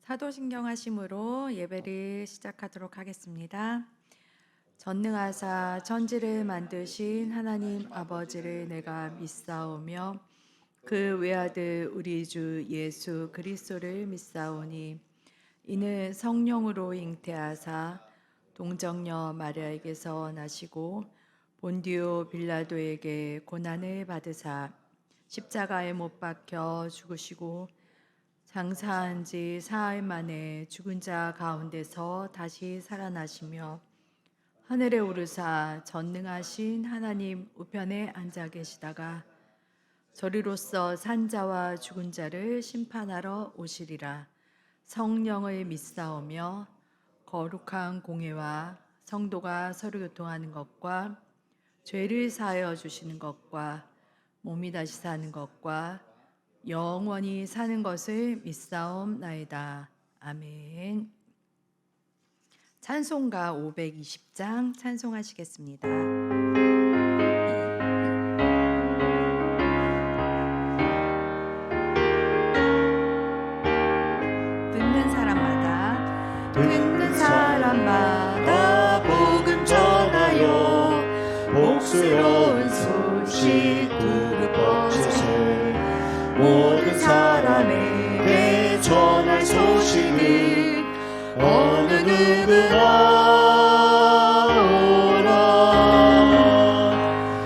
사도신경 하심으로 예배를 시작하도록 하겠습니다. 전능하사 천지를 만드신 하나님 아버지를 내가 믿사오며 그 외아들 우리 주 예수 그리스도를 믿사오니 이는 성령으로 잉태하사 동정녀 마리아에게서 나시고 본디오 빌라도에게 고난을 받으사 십자가에 못 박혀 죽으시고 장사한 지 사흘 만에 죽은 자 가운데서 다시 살아나시며 하늘에 오르사 전능하신 하나님 우편에 앉아 계시다가 저리로서 산자와 죽은 자를 심판하러 오시리라. 성령을 믿사오며 거룩한 공회와 성도가 서로 교통하는 것과 죄를 사하여 주시는 것과 몸이 다시 사는 것과 영원히 사는 것을 믿사옵나이다. 아멘. 찬송가 520장 찬송하시겠습니다. 듣는 사람마다 복음 전하여 복스러운 소식 두루 퍼주세. 모든 사람에게 전할 소식을 어느 누구나 오라.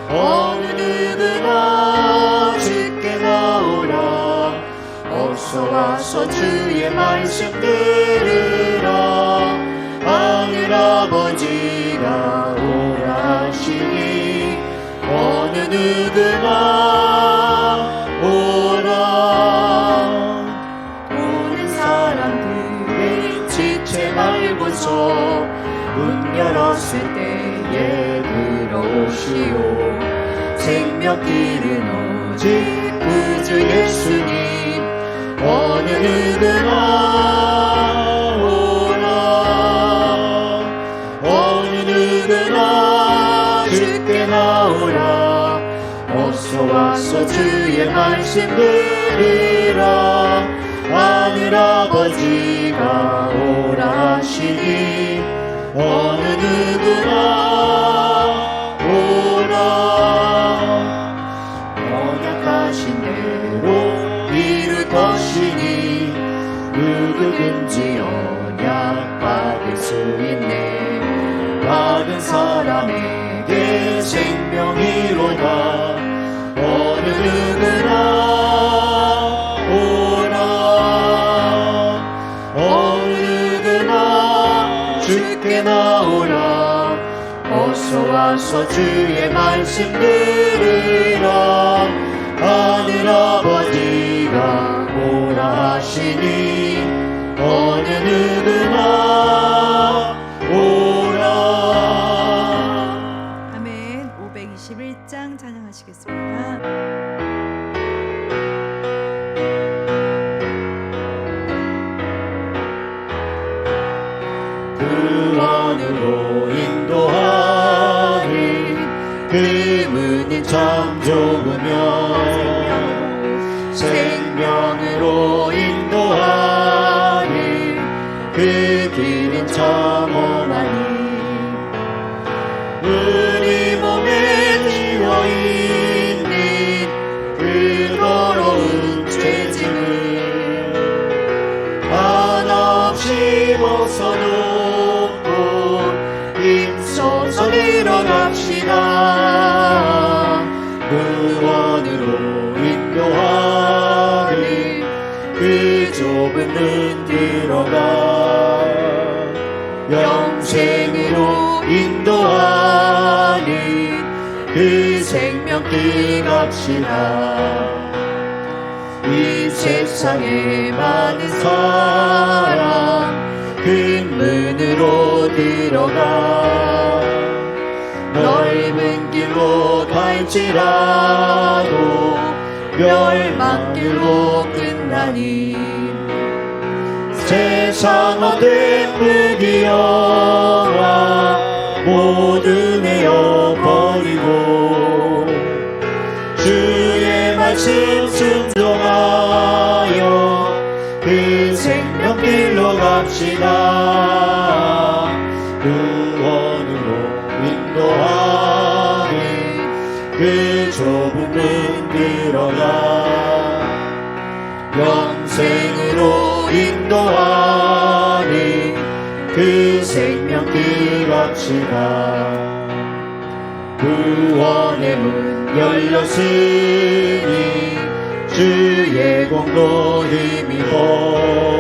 어느 누구나 주께 나오라. 어서 와서 주의 말씀 들으라. 하늘아버지가 오라 하시니 어느 누구나 문 열었을 때에 들어오시오. 생명길은 오직 구주 예수님. 어느 누구나 오라. 어느 누구나 주께 나오라. 어서 와서 주의 말씀 들으라. 하늘아버지가 오라 하시니 어느 누구나 오라. 언약하신 대로 이룰 것이니 누구든지 언약 받을 수 있네. 받은 사람에게 생명이로다. 어느 누구나 나오라. 어서 와서 주의 말씀 들으라. 하늘아버지가 오라 하시니 어느 누구나 오라. 아멘. 521장 찬양하시겠습니다. 구원으로 인도하는 그 문은 참 좁으며 생명으로 인도하는 그 길은 참 험하니 우리 몸에 쥐어있는 그 더러운 죄짐을 하나 없이 벗어놓 서서 일어납시다. 구원으로 인도하는 그 좁은 문 들어가 영생으로 인도하는 그 생명길 갑시다. 이 세상에 많은 사람 큰 문으로 들어가 넓은 길로 갈지라도 멸망길로 끝나니 세상 어떤 무기여와 모두 내어버리고 주의 말씀 순종하여 그 생명길 갑시다. 구원으로 인도하는 그 좁은 문 들어가 영생으로 인도하는 그 생명길 갑시다. 구원의 문 열렸으니 주의 공로 힘입어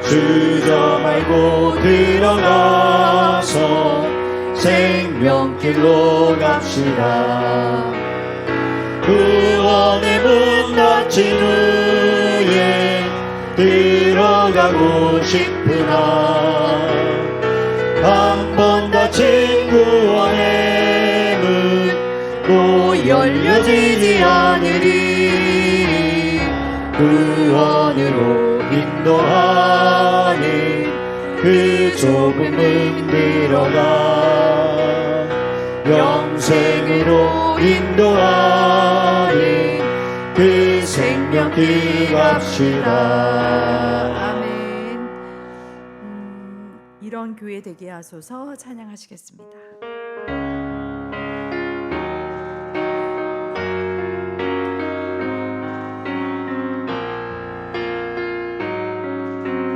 주저 말고 들어가서 생명길로 갑시다. 구원의 문 닫힌 후에 들어가고 싶으나 한 번 닫힌 구원의 문 또 열려지지 않으리. 구원으로 인도하는 그 좁은 문 들어가 영생으로 인도하는 그 생명길 갑시다. 아멘. 이런 교회 되게 하소서. 찬양하시겠습니다.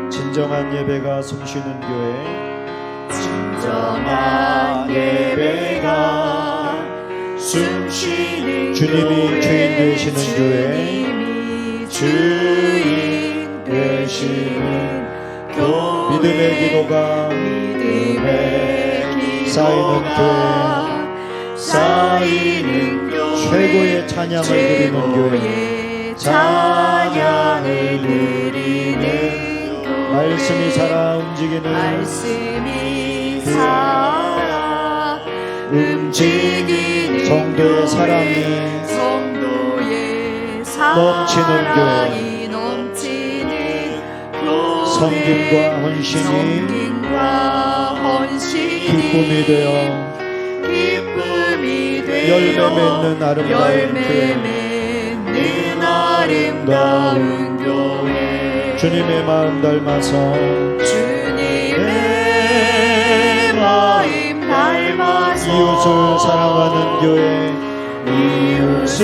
진정한 예배가 숨쉬는 교회, 진정한 예배가 숨쉬는 주님이 주인 되시는 교회, 주님이 주인 되시는 교회, 믿음의 기도가 쌓이는 교회, 최고의 찬양을 드리는 교회, 찬양을 드리는 말씀이 살아 움직이는 말씀이 살아 움직이는 성도의 사랑이 넘치는 사랑이 넘치는 교회, 섬김과 헌신이 기쁨이 되어 열매 맺는 아름다운 교회, 주님의 마음 닮아서 주님의 마음 닮아서 이웃을 사랑하는 교회, 이웃을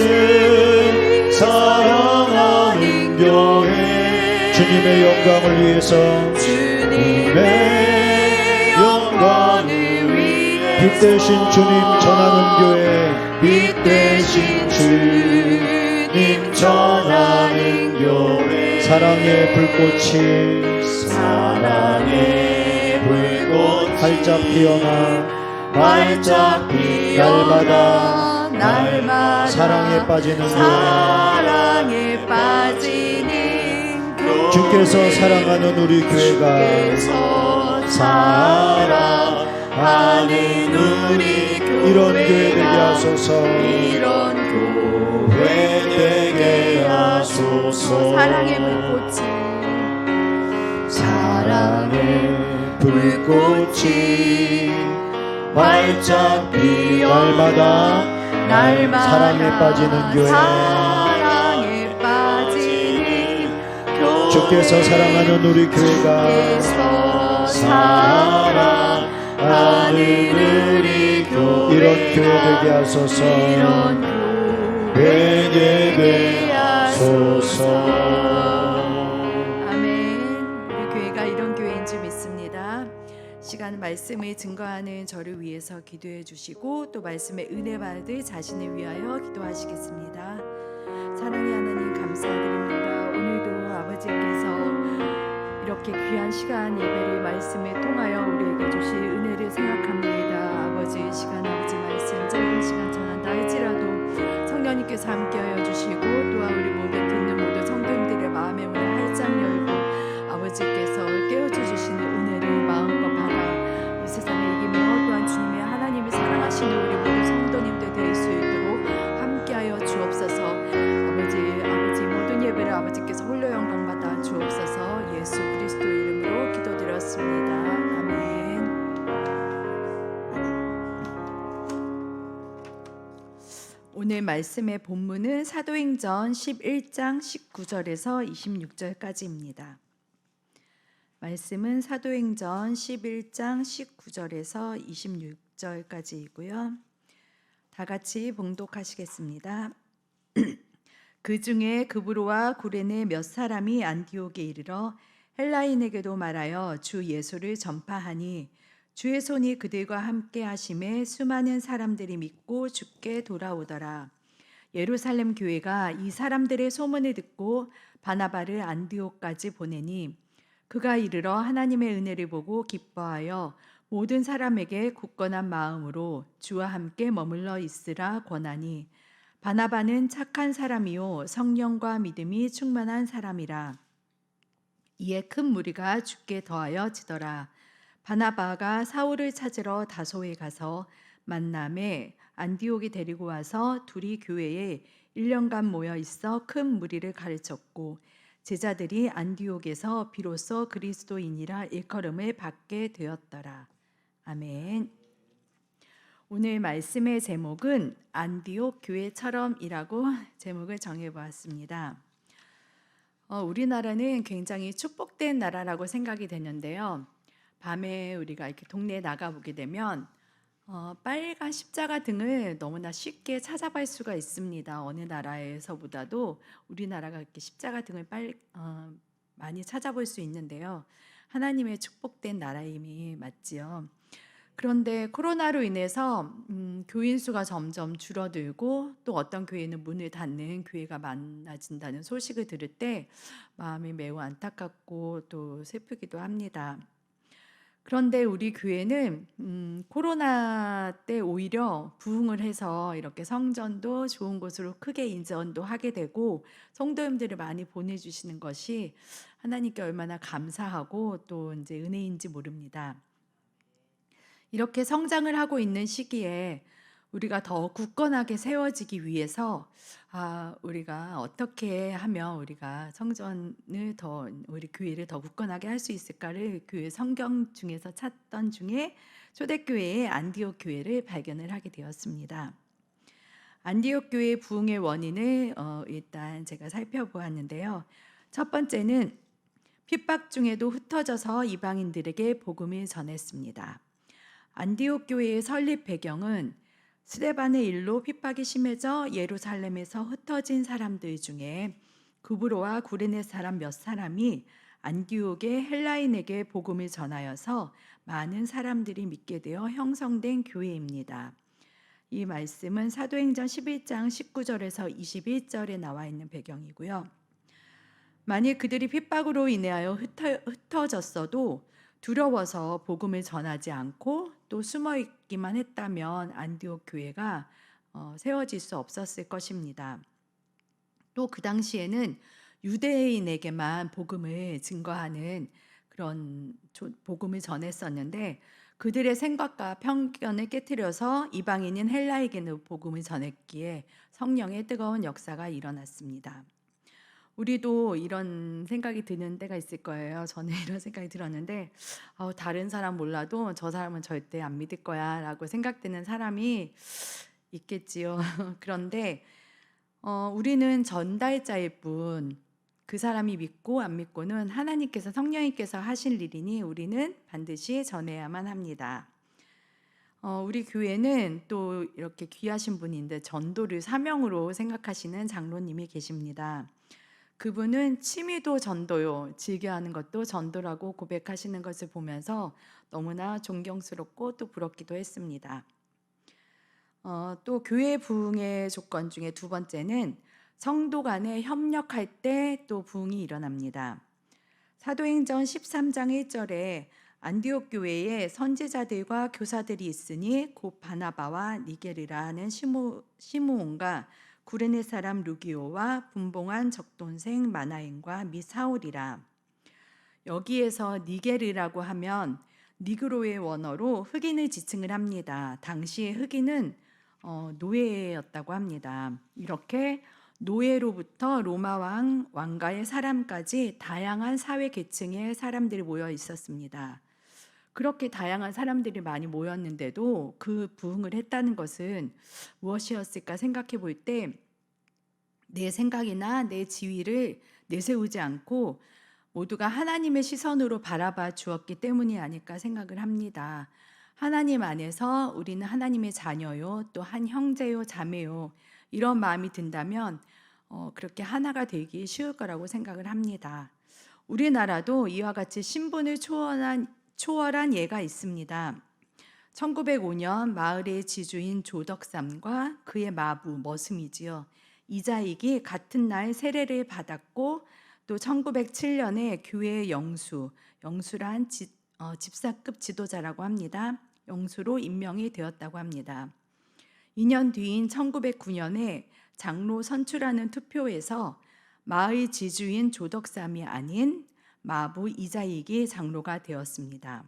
사랑하는 교회, 주님의 영광을 위해서 주님의 영광을 위해 빛 대신 주님 전하는 교회, 빛 대신 주님 전하는 교회, 사랑의 불꽃이 활짝 피어나 날마다 사랑에 빠지는 교회, 주께서 사랑하는 우리 교회가 이런 교회 되게 하소서. 사랑의 불꽃이 활짝 피어 날마다 사랑에 빠지는 교회, 주께서 사랑하는 우리 교회가 이런 교회 되게 하소서. 되게 하소서. 아멘. 우리 교회가 이런 교회인 줄 믿습니다. 시간 말씀을 증거하는 저를 위해서 기도해 주시고 또 말씀의 은혜 받을 자신을 위하여 기도하시겠습니다. 사랑의 하나님 감사드립니다. 오늘도 아버지께서 이렇게 귀한 시간 예배를 말씀을 통하여 우리에게 주실 은혜를 생각합니다. 아버지 시간 아버지 말씀 짧은 시간 전한다 할지라도 성령님께서 함께하여 주시고 또한 우리 모든 듣는 모든 성도님들의 마음의 문을 활짝 열고 아버지께서 깨워주시는 은혜를 마음껏 받아 이 세상에 이기며 또한 주님의 하나님이 사랑하시는 우리 모든 성도님들 될 수 있도록 함께하여 주옵소서. 아버지 모든 예배를 아버지께서 홀로 영광 받아 주옵소서. 예수 그리스도 이름으로 기도드렸습니다. 아멘. 오늘 말씀의 본문은 사도행전 11장 19절에서 26절까지입니다. 말씀은 사도행전 11장 19절에서 26절까지이고요. 다 같이 봉독하시겠습니다. 그 중에 그브로와 구레네 몇 사람이 안디옥에 이르러 헬라인에게도 말하여 주 예수를 전파하니 주의 손이 그들과 함께 하심에 수많은 사람들이 믿고 주께 돌아오더라. 예루살렘 교회가 이 사람들의 소문을 듣고 바나바를 안디옥까지 보내니 그가 이르러 하나님의 은혜를 보고 기뻐하여 모든 사람에게 굳건한 마음으로 주와 함께 머물러 있으라 권하니 바나바는 착한 사람이요 성령과 믿음이 충만한 사람이라. 이에 큰 무리가 주께 더하여 지더라. 바나바가 사울을 찾으러 다소에 가서 만남에 안디옥에 데리고 와서 둘이 교회에 1년간 모여 있어 큰 무리를 가르쳤고 제자들이 안디옥에서 비로소 그리스도인이라 일컬음을 받게 되었더라. 아멘. 오늘 말씀의 제목은 안디옥 교회처럼이라고 제목을 정해보았습니다. 우리나라는 굉장히 축복된 나라라고 생각이 되는데요. 밤에 우리가 이렇게 동네에 나가보게 되면 빨간 십자가 등을 너무나 쉽게 찾아볼 수가 있습니다. 어느 나라에서보다도 우리나라가 이렇게 십자가 등을 많이 찾아볼 수 있는데요. 하나님의 축복된 나라임이 맞지요. 그런데 코로나로 인해서 교인 수가 점점 줄어들고 또 어떤 교회는 문을 닫는 교회가 많아진다는 소식을 들을 때 마음이 매우 안타깝고 또 슬프기도 합니다. 그런데 우리 교회는 코로나 때 오히려 부흥을 해서 이렇게 성전도 좋은 곳으로 크게 인전도 하게 되고 성도님들을 많이 보내주시는 것이 하나님께 얼마나 감사하고 또 이제 은혜인지 모릅니다. 이렇게 성장을 하고 있는 시기에 우리가 더 굳건하게 세워지기 위해서 우리가 어떻게 하면 우리가 성전을 우리 교회를 더 굳건하게 할 수 있을까를 교회 성경 중에서 찾던 중에 초대교회의 안디옥 교회를 발견을 하게 되었습니다. 안디옥 교회의 부흥의 원인을 일단 제가 살펴보았는데요. 첫 번째는 핍박 중에도 흩어져서 이방인들에게 복음을 전했습니다. 안디옥 교회의 설립 배경은 스데반의 일로 핍박이 심해져 예루살렘에서 흩어진 사람들 중에 구브로와 구레네 사람 몇 사람이 안디옥의 헬라인에게 복음을 전하여서 많은 사람들이 믿게 되어 형성된 교회입니다. 이 말씀은 사도행전 11장 19절에서 21절에 나와 있는 배경이고요. 만일 그들이 핍박으로 인하여 흩어졌어도 두려워서 복음을 전하지 않고 또 숨어 있기만 했다면 안디옥 교회가 세워질 수 없었을 것입니다. 또 그 당시에는 유대인에게만 복음을 증거하는 그런 복음을 전했었는데 그들의 생각과 편견을 깨트려서 이방인인 헬라에게는 복음을 전했기에 성령의 뜨거운 역사가 일어났습니다. 우리도 이런 생각이 드는 때가 있을 거예요. 저는 이런 생각이 들었는데 다른 사람 몰라도 저 사람은 절대 안 믿을 거야 라고 생각되는 사람이 있겠지요. 그런데 우리는 전달자일 뿐 그 사람이 믿고 안 믿고는 하나님께서 성령님께서 하실 일이니 우리는 반드시 전해야만 합니다. 우리 교회는 또 이렇게 귀하신 분인데 전도를 사명으로 생각하시는 장로님이 계십니다. 그분은 취미도 전도요, 즐겨하는 것도 전도라고 고백하시는 것을 보면서 너무나 존경스럽고 또 부럽기도 했습니다. 또 교회 부흥의 조건 중에 두 번째는 성도 간에 협력할 때 또 부흥이 일어납니다. 사도행전 13장 1절에 안디옥 교회에 선지자들과 교사들이 있으니 곧 바나바와 니게르라 하는 시므온과 구레네 사람 루기오와 분봉한 적돈생 마나엔과 미 사울이라. 여기에서 니게르라고 하면 니그로의 원어로 흑인을 지칭을 합니다. 당시의 흑인은 노예였다고 합니다. 이렇게 노예로부터 로마 왕가의 사람까지 다양한 사회 계층의 사람들이 모여 있었습니다. 그렇게 다양한 사람들이 많이 모였는데도 그 부흥을 했다는 것은 무엇이었을까 생각해 볼 때 내 생각이나 내 지위를 내세우지 않고 모두가 하나님의 시선으로 바라봐 주었기 때문이 아닐까 생각을 합니다. 하나님 안에서 우리는 하나님의 자녀요, 또 한 형제요, 자매요, 이런 마음이 든다면 그렇게 하나가 되기 쉬울 거라고 생각을 합니다. 우리나라도 이와 같이 신분을 초월한 예가 있습니다. 1905년 마을의 지주인 조덕삼과 그의 마부 머슴이지요. 이자익이 같은 날 세례를 받았고 또 1907년에 교회의 영수란 집사급 지도자라고 합니다. 영수로 임명이 되었다고 합니다. 2년 뒤인 1909년에 장로 선출하는 투표에서 마을 지주인 조덕삼이 아닌 마부 이자익이 장로가 되었습니다.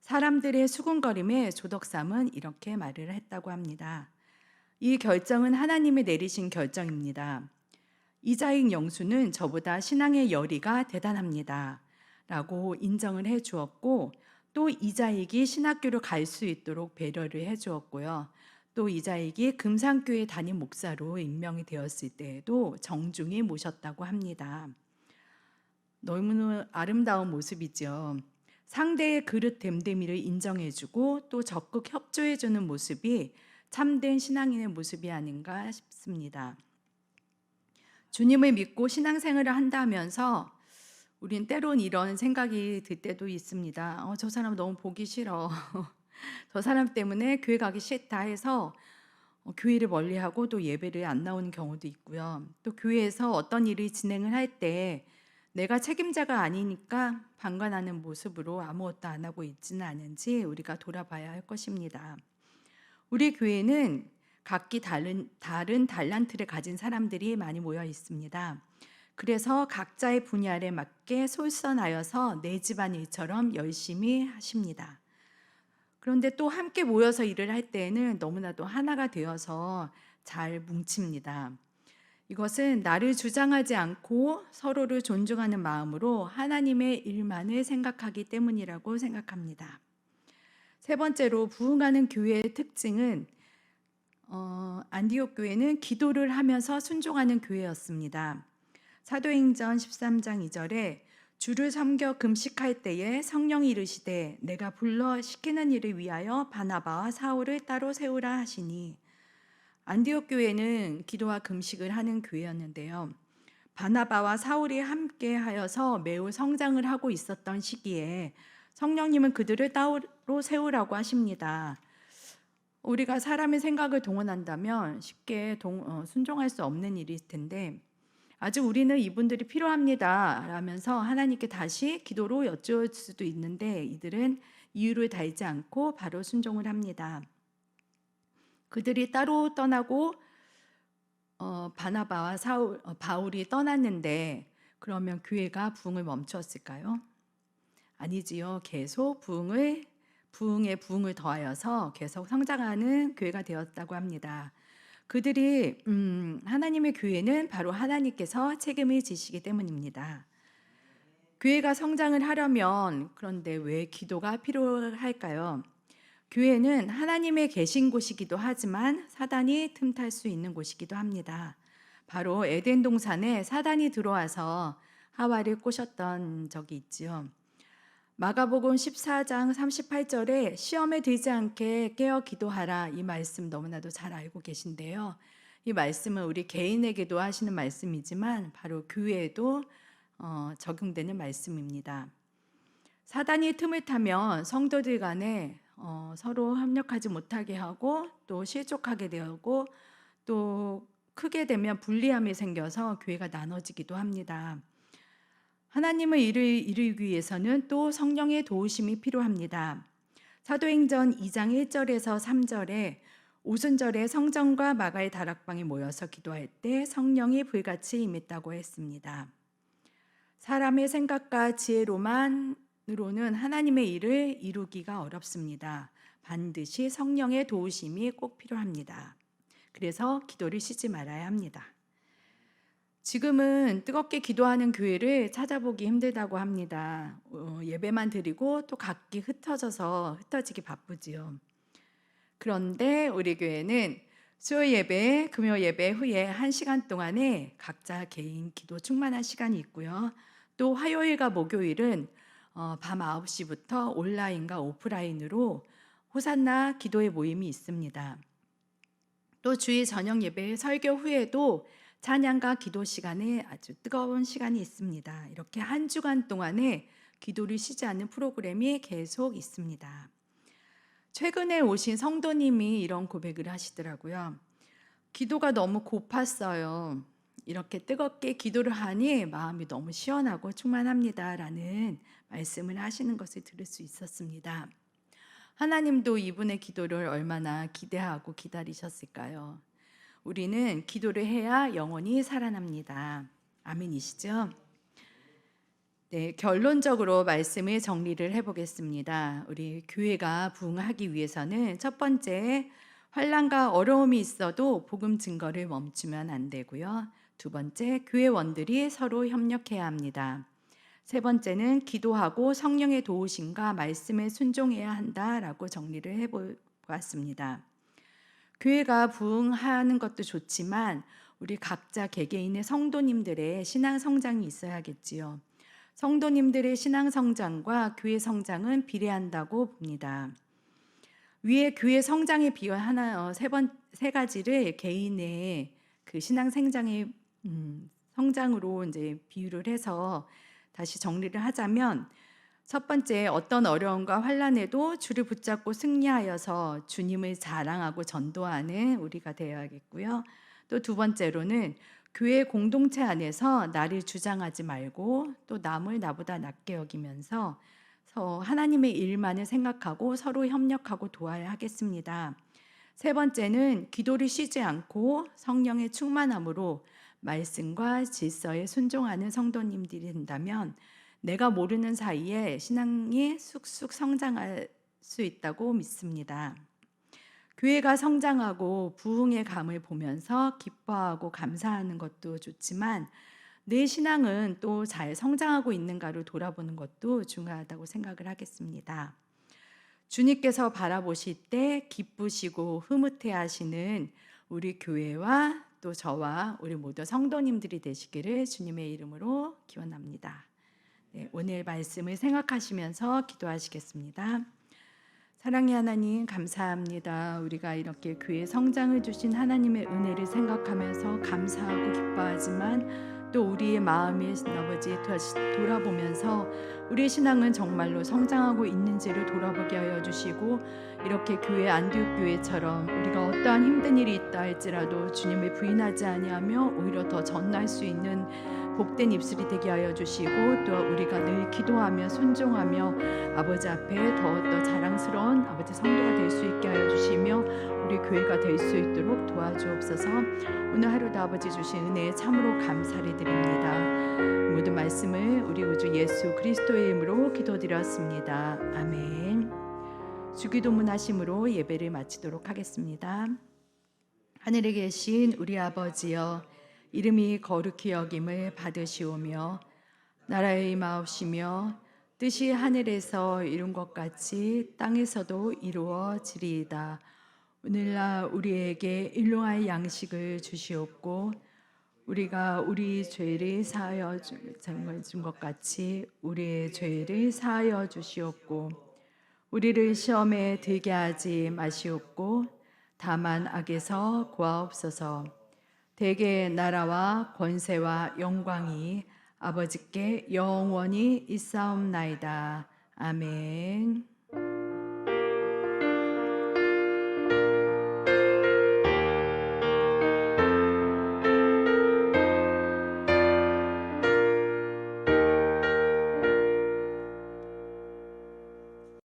사람들의 수군거림에 조덕삼은 이렇게 말을 했다고 합니다. 이 결정은 하나님이 내리신 결정입니다. 이자익 영수는 저보다 신앙의 열의가 대단합니다. 라고 인정을 해 주었고, 또 이자익이 신학교를 갈 수 있도록 배려를 해 주었고요. 또 이자익이 금산교회 담임 목사로 임명이 되었을 때에도 정중히 모셨다고 합니다. 너무나 아름다운 모습이죠. 상대의 그릇 됨됨이를 인정해주고 또 적극 협조해주는 모습이 참된 신앙인의 모습이 아닌가 싶습니다. 주님을 믿고 신앙생활을 한다면서 우린 때론 이런 생각이 들 때도 있습니다. 저 사람 너무 보기 싫어. 저 사람 때문에 교회 가기 싫다 해서 교회를 멀리하고 또 예배를 안 나오는 경우도 있고요. 또 교회에서 어떤 일을 진행을 할 때 내가 책임자가 아니니까 방관하는 모습으로 아무것도 안 하고 있지는 않은지 우리가 돌아봐야 할 것입니다. 우리 교회는 각기 다른 달란트를 가진 사람들이 많이 모여 있습니다. 그래서 각자의 분야에 맞게 솔선하여서 내 집안일처럼 열심히 하십니다. 그런데 또 함께 모여서 일을 할 때에는 너무나도 하나가 되어서 잘 뭉칩니다. 이것은 나를 주장하지 않고 서로를 존중하는 마음으로 하나님의 일만을 생각하기 때문이라고 생각합니다. 세 번째로 부흥하는 교회의 특징은 안디옥 교회는 기도를 하면서 순종하는 교회였습니다. 사도행전 13장 2절에 주를 섬겨 금식할 때에 성령이 이르시되 내가 불러 시키는 일을 위하여 바나바와 사울을 따로 세우라 하시니, 안디옥 교회는 기도와 금식을 하는 교회였는데요. 바나바와 사울이 함께 하여서 매우 성장을 하고 있었던 시기에 성령님은 그들을 따로 세우라고 하십니다. 우리가 사람의 생각을 동원한다면 쉽게 순종할 수 없는 일일 텐데, 아직 우리는 이분들이 필요합니다 라면서 하나님께 다시 기도로 여쭈을 수도 있는데 이들은 이유를 달지 않고 바로 순종을 합니다. 그들이 따로 떠나고 바나바와 바울이 떠났는데 그러면 교회가 부흥을 멈췄을까요? 아니지요. 계속 부흥에 부흥을 더하여서 계속 성장하는 교회가 되었다고 합니다. 그들이 하나님의 교회는 바로 하나님께서 책임을 지시기 때문입니다. 교회가 성장을 하려면 그런데 왜 기도가 필요할까요? 교회는 하나님의 계신 곳이기도 하지만 사단이 틈탈 수 있는 곳이기도 합니다. 바로 에덴 동산에 사단이 들어와서 하와를 꼬셨던 적이 있지요. 마가복음 14장 38절에 시험에 들지 않게 깨어 기도하라, 이 말씀 너무나도 잘 알고 계신데요. 이 말씀은 우리 개인에게도 하시는 말씀이지만 바로 교회에도 적용되는 말씀입니다. 사단이 틈을 타면 성도들 간에 서로 협력하지 못하게 하고 또 실족하게 되고 또 크게 되면 불리함이 생겨서 교회가 나눠지기도 합니다. 하나님의 일을 이루기 위해서는 또 성령의 도우심이 필요합니다. 사도행전 2장 1절에서 3절에 오순절에 성전과 마가의 다락방에 모여서 기도할 때 성령이 불같이 임했다고 했습니다. 사람의 생각과 지혜로만으로는 하나님의 일을 이루기가 어렵습니다. 반드시 성령의 도우심이 꼭 필요합니다. 그래서 기도를 쉬지 말아야 합니다. 지금은 뜨겁게 기도하는 교회를 찾아보기 힘들다고 합니다. 예배만 드리고 또 각기 흩어지기 바쁘지요. 그런데 우리 교회는 수요 예배, 금요 예배 후에 1시간 동안에 각자 개인 기도 충만한 시간이 있고요. 또 화요일과 목요일은 밤 9시부터 온라인과 오프라인으로 호산나 기도회 모임이 있습니다. 또 주일 저녁 예배 설교 후에도 찬양과 기도 시간에 아주 뜨거운 시간이 있습니다. 이렇게 한 주간 동안에 기도를 쉬지 않는 프로그램이 계속 있습니다. 최근에 오신 성도님이 이런 고백을 하시더라고요. 기도가 너무 고팠어요. 이렇게 뜨겁게 기도를 하니 마음이 너무 시원하고 충만합니다. 라는 말씀을 하시는 것을 들을 수 있었습니다. 하나님도 이분의 기도를 얼마나 기대하고 기다리셨을까요? 우리는 기도를 해야 영원히 살아납니다. 아멘이시죠? 네, 결론적으로 말씀을 정리를 해보겠습니다. 우리 교회가 부흥하기 위해서는 첫 번째, 환난과 어려움이 있어도 복음 증거를 멈추면 안 되고요. 두 번째, 교회원들이 서로 협력해야 합니다. 세 번째는 기도하고 성령의 도우심과 말씀에 순종해야 한다라고 정리를 해보았습니다. 교회가 부흥하는 것도 좋지만 우리 각자 개개인의 성도님들의 신앙 성장이 있어야겠지요. 성도님들의 신앙 성장과 교회 성장은 비례한다고 봅니다. 위에 교회 성장에 비유한 세 가지를 개인의 그 신앙 성장의 성장으로 이제 비유를 해서 다시 정리를 하자면, 첫 번째, 어떤 어려움과 환난에도 주를 붙잡고 승리하여서 주님을 자랑하고 전도하는 우리가 되어야겠고요. 또 두 번째로는 교회 공동체 안에서 나를 주장하지 말고 또 남을 나보다 낮게 여기면서 하나님의 일만을 생각하고 서로 협력하고 도와야 하겠습니다. 세 번째는 기도를 쉬지 않고 성령의 충만함으로 말씀과 질서에 순종하는 성도님들이 된다면 내가 모르는 사이에 신앙이 쑥쑥 성장할 수 있다고 믿습니다. 교회가 성장하고 부흥의 감을 보면서 기뻐하고 감사하는 것도 좋지만 내 신앙은 또 잘 성장하고 있는가를 돌아보는 것도 중요하다고 생각을 하겠습니다. 주님께서 바라보실 때 기쁘시고 흐뭇해 하시는 우리 교회와 또 저와 우리 모두 성도님들이 되시기를 주님의 이름으로 기원합니다. 네, 오늘 말씀을 생각하시면서 기도하시겠습니다. 사랑의 하나님, 감사합니다. 우리가 이렇게 교회 성장을 주신 하나님의 은혜를 생각하면서 감사하고 기뻐하지만 또 우리의 마음이 아버지 돌아보면서 우리의 신앙은 정말로 성장하고 있는지를 돌아보게 하여 주시고, 이렇게 교회 안디옥 교회처럼 우리가 어떠한 힘든 일이 있다 할지라도 주님을 부인하지 아니하며 오히려 더 전할 수 있는 복된 입술이 되게 하여 주시고, 또 우리가 늘 기도하며 순종하며 아버지 앞에 더 자랑스러운 아버지 성도가 될 수 있게 하여 주시며 우리 교회가 될 수 있도록 도와주옵소서. 오늘 하루도 아버지 주신 은혜에 참으로 감사를 드립니다. 모든 말씀을 우리 구주 예수 그리스도의 이름으로 기도드렸습니다. 아멘. 주기도문 하심으로 예배를 마치도록 하겠습니다. 하늘에 계신 우리 아버지여, 이름이 거룩히 여김을 받으시오며 나라의 임하옵시며 뜻이 하늘에서 이룬 것 같이 땅에서도 이루어지리이다. 오늘날 우리에게 일용할 양식을 주시옵고 우리가 우리 죄를 사하여 준 것 같이 우리의 죄를 사하여 주시옵고 우리를 시험에 들게 하지 마시옵고 다만 악에서 구하옵소서. 대개 나라와 권세와 영광이 아버지께 영원히 있사옵나이다. 아멘.